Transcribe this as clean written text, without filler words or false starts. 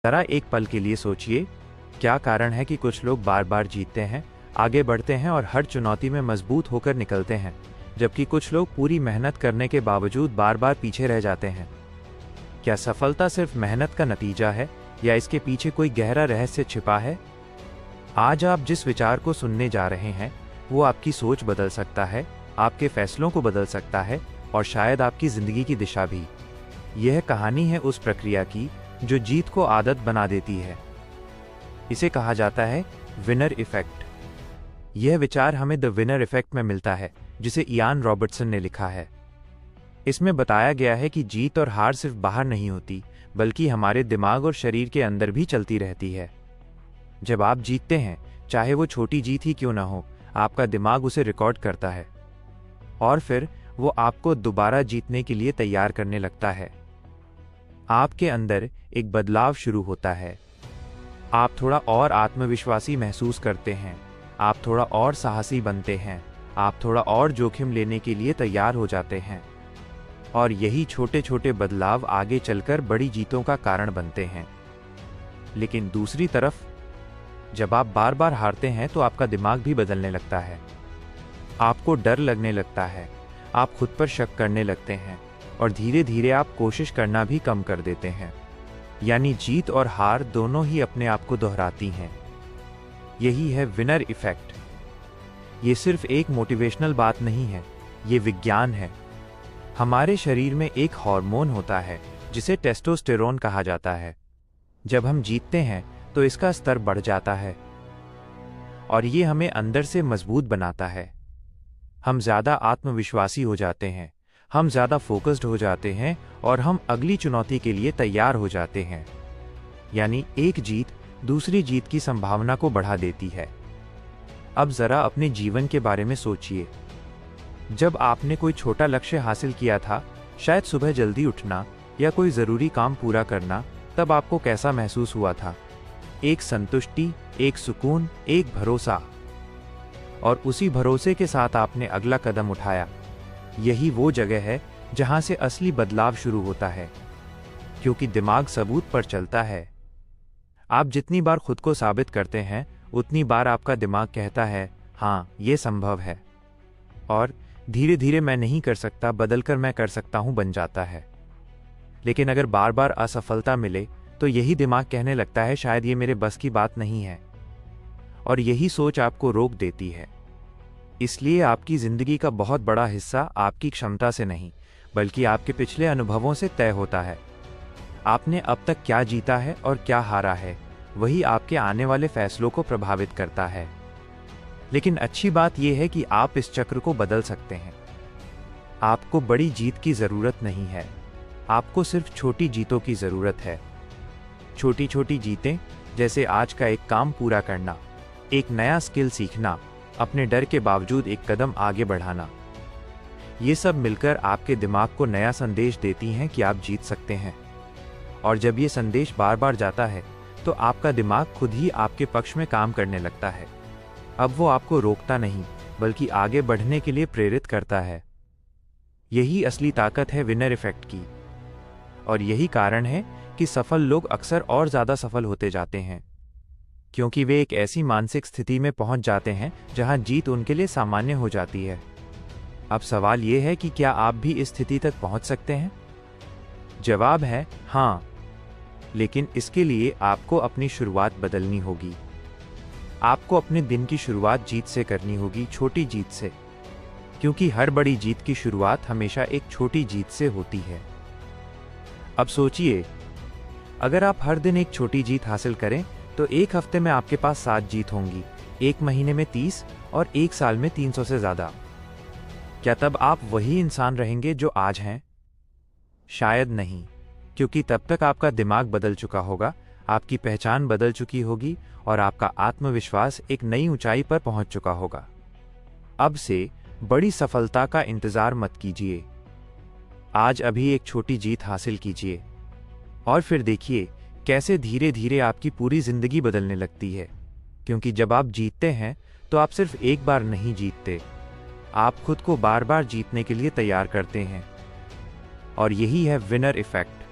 जरा एक पल के लिए सोचिए, क्या कारण है कि कुछ लोग बार बार जीतते हैं, आगे बढ़ते हैं और हर चुनौती में मजबूत होकर निकलते हैं, जबकि कुछ लोग पूरी मेहनत करने के बावजूद बार बार पीछे रह जाते हैं? क्या सफलता सिर्फ मेहनत का नतीजा है या इसके पीछे कोई गहरा रहस्य छिपा है? आज आप जिस विचार को सुनने जा रहे हैं वो आपकी सोच बदल सकता है, आपके फैसलों को बदल सकता है और शायद आपकी जिंदगी की दिशा भी। यह कहानी है उस प्रक्रिया की जो जीत को आदत बना देती है। इसे कहा जाता है विनर इफेक्ट। यह विचार हमें द विनर इफेक्ट में मिलता है, जिसे इयान रॉबर्टसन ने लिखा है। इसमें बताया गया है कि जीत और हार सिर्फ बाहर नहीं होती, बल्कि हमारे दिमाग और शरीर के अंदर भी चलती रहती है। जब आप जीतते हैं, चाहे वो छोटी जीत ही क्यों ना हो, आपका दिमाग उसे रिकॉर्ड करता है और फिर वो आपको दोबारा जीतने के लिए तैयार करने लगता है। आपके अंदर एक बदलाव शुरू होता है। आप थोड़ा और आत्मविश्वासी महसूस करते हैं, आप थोड़ा और साहसी बनते हैं, आप थोड़ा और जोखिम लेने के लिए तैयार हो जाते हैं। और यही छोटे छोटे बदलाव आगे चलकर बड़ी जीतों का कारण बनते हैं। लेकिन दूसरी तरफ, जब आप बार बार हारते हैं तो आपका दिमाग भी बदलने लगता है। आपको डर लगने लगता है, आप खुद पर शक करने लगते हैं और धीरे धीरे आप कोशिश करना भी कम कर देते हैं। यानी जीत और हार दोनों ही अपने आप को दोहराती हैं। यही है विनर इफेक्ट। ये सिर्फ एक मोटिवेशनल बात नहीं है, ये विज्ञान है। हमारे शरीर में एक हार्मोन होता है जिसे टेस्टोस्टेरोन कहा जाता है। जब हम जीतते हैं तो इसका स्तर बढ़ जाता है और ये हमें अंदर से मजबूत बनाता है। हम ज्यादा आत्मविश्वासी हो जाते हैं, हम ज्यादा फोकस्ड हो जाते हैं और हम अगली चुनौती के लिए तैयार हो जाते हैं। यानी एक जीत दूसरी जीत की संभावना को बढ़ा देती है। अब जरा अपने जीवन के बारे में सोचिए। जब आपने कोई छोटा लक्ष्य हासिल किया था, शायद सुबह जल्दी उठना या कोई जरूरी काम पूरा करना, तब आपको कैसा महसूस हुआ था? एक संतुष्टि, एक सुकून, एक भरोसा। और उसी भरोसे के साथ आपने अगला कदम उठाया। यही वो जगह है जहां से असली बदलाव शुरू होता है, क्योंकि दिमाग सबूत पर चलता है। आप जितनी बार खुद को साबित करते हैं, उतनी बार आपका दिमाग कहता है, हाँ, ये संभव है। और धीरे धीरे मैं नहीं कर सकता बदलकर मैं कर सकता हूं बन जाता है। लेकिन अगर बार बार असफलता मिले तो यही दिमाग कहने लगता है, शायद ये मेरे बस की बात नहीं है। और यही सोच आपको रोक देती है। इसलिए आपकी जिंदगी का बहुत बड़ा हिस्सा आपकी क्षमता से नहीं, बल्कि आपके पिछले अनुभवों से तय होता है। आपने अब तक क्या जीता है और क्या हारा है, वही आपके आने वाले फैसलों को प्रभावित करता है। लेकिन अच्छी बात यह है कि आप इस चक्र को बदल सकते हैं। आपको बड़ी जीत की जरूरत नहीं है, आपको सिर्फ छोटी जीतों की जरूरत है। छोटी छोटी जीतें, जैसे आज का एक काम पूरा करना, एक नया स्किल सीखना, अपने डर के बावजूद एक कदम आगे बढ़ाना, ये सब मिलकर आपके दिमाग को नया संदेश देती हैं कि आप जीत सकते हैं। और जब ये संदेश बार बार जाता है तो आपका दिमाग खुद ही आपके पक्ष में काम करने लगता है। अब वो आपको रोकता नहीं, बल्कि आगे बढ़ने के लिए प्रेरित करता है। यही असली ताकत है विनर इफेक्ट की। और यही कारण है कि सफल लोग अक्सर और ज्यादा सफल होते जाते हैं, क्योंकि वे एक ऐसी मानसिक स्थिति में पहुंच जाते हैं जहां जीत उनके लिए सामान्य हो जाती है। अब सवाल यह है कि क्या आप भी इस स्थिति तक पहुंच सकते हैं? जवाब है हाँ, लेकिन इसके लिए आपको अपनी शुरुआत बदलनी होगी। आपको अपने दिन की शुरुआत जीत से करनी होगी, छोटी जीत से, क्योंकि हर बड़ी जीत की शुरुआत हमेशा एक छोटी जीत से होती है। अब सोचिए, अगर आप हर दिन एक छोटी जीत हासिल करें तो एक हफ्ते में आपके पास 7 जीत होंगी, एक महीने में 30 और एक साल में 300 से ज्यादा। क्या तब आप वही इंसान रहेंगे जो आज हैं? शायद नहीं, क्योंकि तब तक आपका दिमाग बदल चुका होगा, आपकी पहचान बदल चुकी होगी और आपका आत्मविश्वास एक नई ऊंचाई पर पहुंच चुका होगा। अब से बड़ी सफलता का इंतजार मत कीजिए। आज अभी एक छोटी जीत हासिल कीजिए और फिर देखिए कैसे धीरे धीरे आपकी पूरी जिंदगी बदलने लगती है। क्योंकि जब आप जीतते हैं तो आप सिर्फ एक बार नहीं जीतते, आप खुद को बार बार जीतने के लिए तैयार करते हैं। और यही है विनर इफेक्ट।